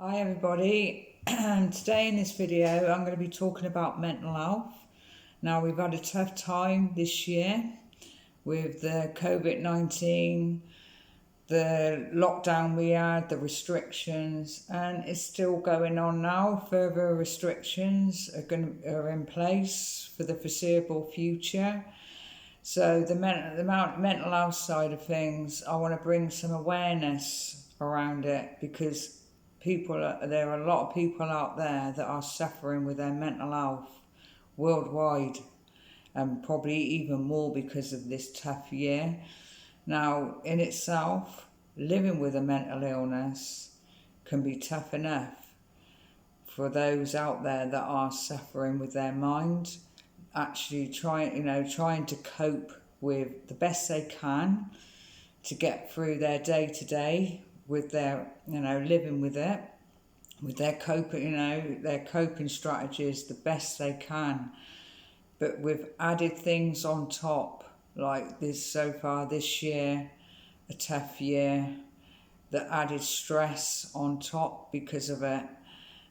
Hi everybody, and today in this video I'm going to be talking about mental health. Now we've had a tough time this year with the COVID-19, the lockdown we had, the restrictions, and it's still going on now. Further restrictions are in place for the foreseeable future. So the mental health side of things, I want to bring some awareness around it because there are a lot of people out there that are suffering with their mental health worldwide, and probably even more because of this tough year. Now, in itself, living with a mental illness can be tough enough for those out there that are suffering with their mind, actually trying to cope with the best they can to get through their day to day with their living with it, with their coping strategies the best they can, but with added things on top, like this so far this year, a tough year, the added stress on top because of it,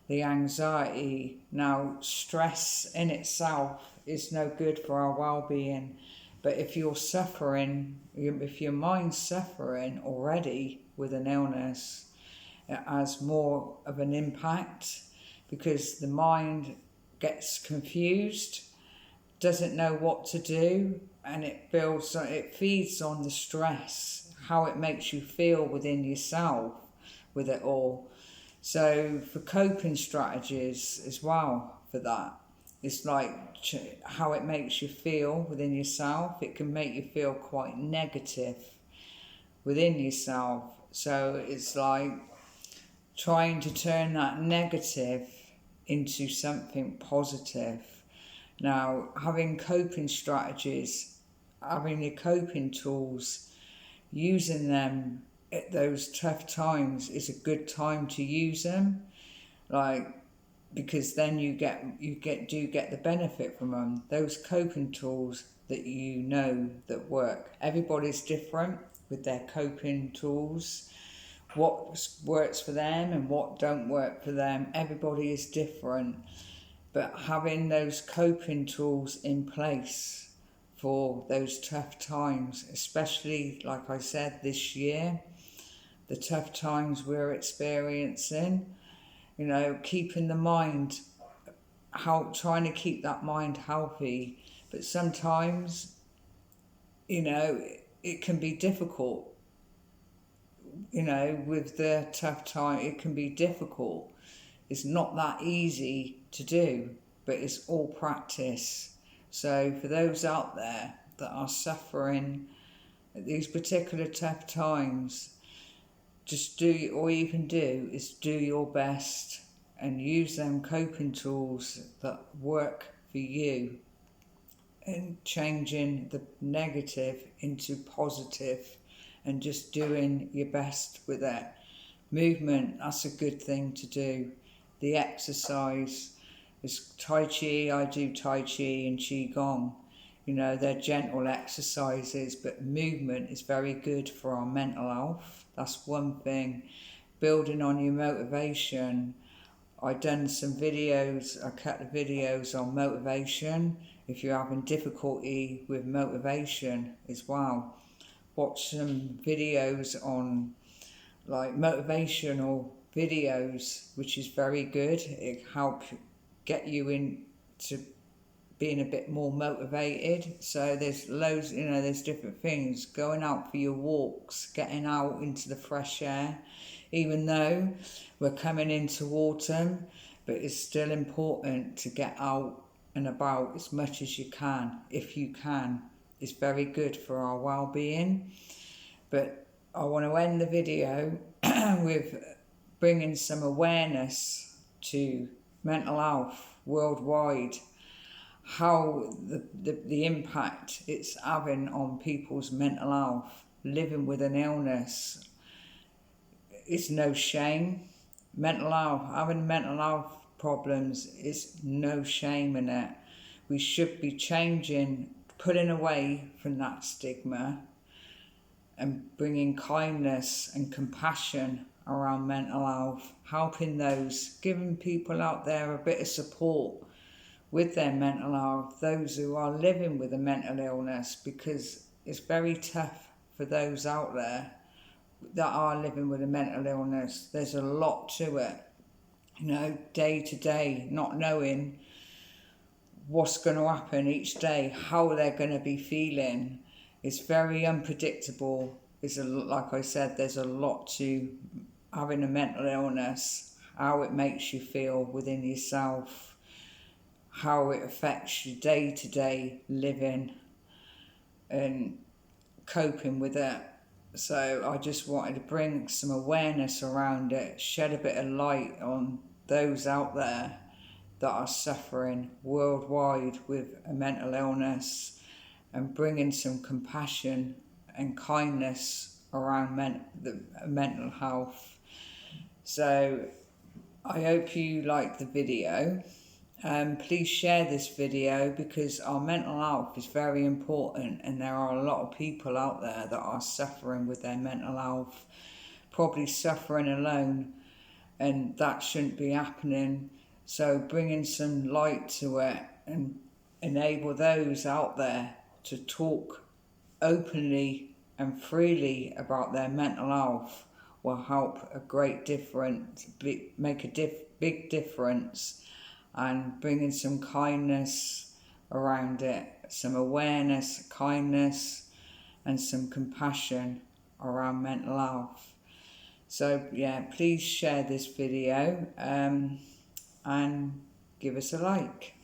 the anxiety. Now, stress in itself is no good for our well-being, but if you're suffering, if your mind's suffering already with an illness, it has more of an impact because the mind gets confused, doesn't know what to do, and it feeds on the stress, how it makes you feel within yourself with it all. So for coping strategies as well, for that, it's like how it makes you feel within yourself. It can make you feel quite negative within yourself. So it's like trying to turn that negative into something positive. Now, having coping strategies, having your coping tools, using them at those tough times is a good time to use them, because then you get the benefit from them. Those coping tools that that work. Everybody's different with their coping tools. What works for them and what don't work for them. Everybody is different, but having those coping tools in place for those tough times, especially like I said this year, the tough times we're experiencing, keeping the mind, trying to keep that mind healthy. But sometimes, it can be difficult, with the tough time, it can be difficult. It's not that easy to do, but it's all practice. So for those out there that are suffering at these particular tough times, all you can do is do your best and use them coping tools that work for you, and changing the negative into positive, and just doing your best with it. Movement, that's a good thing to do. The exercise is Tai Chi. I do Tai Chi and Qigong. They're gentle exercises, but movement is very good for our mental health. That's one thing. Building on your motivation. I done some videos, I cut the videos on motivation. If you're having difficulty with motivation as well, watch some videos on motivational videos, which is very good. It helps get you into being a bit more motivated. So there's loads, there's different things. Going out for your walks, getting out into the fresh air, even though we're coming into autumn, but it's still important to get out and about as much as you can, if you can. It's very good for our well-being. But I want to end the video with bringing some awareness to mental health worldwide, how the impact it's having on people's mental health. Living with an illness is no shame. Having mental health problems is no shame in it. We should be putting away from that stigma and bringing kindness and compassion around mental health, helping those, giving people out there a bit of support with their mental health, those who are living with a mental illness, because it's very tough for those out there that are living with a mental illness. There's a lot to it, day to day, not knowing what's going to happen each day, how they're going to be feeling. It's very unpredictable. Like I said, there's a lot to having a mental illness, how it makes you feel within yourself, how it affects your day-to-day living and coping with it. So I just wanted to bring some awareness around it, shed a bit of light on those out there that are suffering worldwide with a mental illness, and bringing some compassion and kindness around mental health. So I hope you like the video. Please share this video, because our mental health is very important, and there are a lot of people out there that are suffering with their mental health, probably suffering alone, and that shouldn't be happening. So bringing some light to it and enable those out there to talk openly and freely about their mental health will help a great difference, make a big difference, and bringing some kindness around it, some awareness, kindness, and some compassion around mental health. So yeah, please share this video and give us a like.